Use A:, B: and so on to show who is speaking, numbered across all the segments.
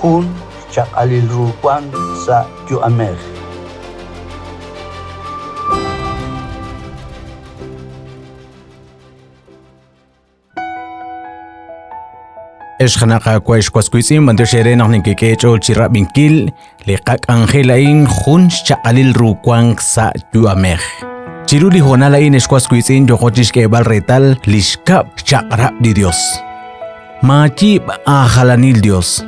A: jun chaq'alil rupan sa yu'amej.
B: Eshkhanaka kwashkwaskwitsin mantushere naqninkikecho chirabinkil liqak angelain jun chaqalil rukwang sa yuamej. Chiruli honalain eshkwaskwitsin yoqochishke balretal lishkap chaqrab di Dios. Machib ajalanil Dios.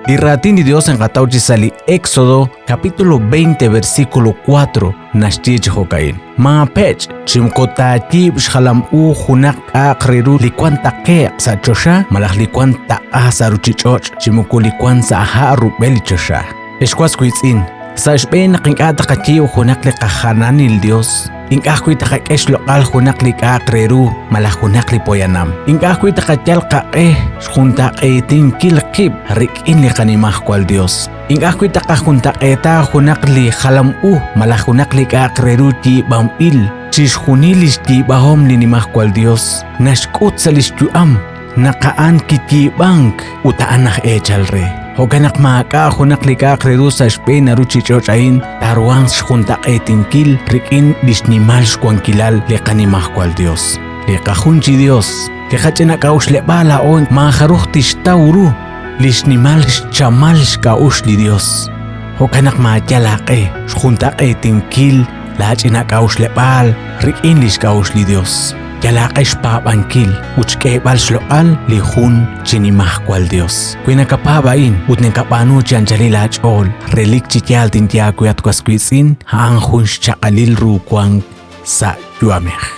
B: Diratin di Dios en Gatauchisali Éxodo capítulo 20 versículo 4 nashtiech hokain. Ma pech chimkotati bshalam u hunak akriru likwan take sa chosha malah likwan ta asaruchichoch chimuku likwan sa haru belichosha. Eshkwaskwitsin sa shben qinkata qachi hunak liqahananil Dios. Inkahkuy takakesh lokal hunak likakreru malah hunak lipoyanam. Inkahkuy takachal kae junta etin kilkib rikin likanimah kwal Dios. Inkahkuy takahunta eta hunak li halam malah hunak likakreru ti bamil. Chis hunilis ti bahom linimah kwal Dios. Nashkut salis juam nakaan kiti bank utaanah echalre. Hoganak maka hunak lika kredu sa Spain na ruchichochain taruang junta etinkil rikin disnimal shkuankilal lekanimah kwal Dios. Lekahunchi Dios. Lekachena kaush lebala on maharuh tishtauru lisnimal chamal kaush li Dios. Hoganak machalake junta etinkil lachena kaush lebal rikin lis kaush li Dios. Yalakesh papankil uchke balshloal lihun chinimah kwal Dios. Kuina kapabain utnen kapanu chanchalilach ol relik chityal tintia kuyat kwaskwitsin haang hun chaqalil rukwang sa yuamej.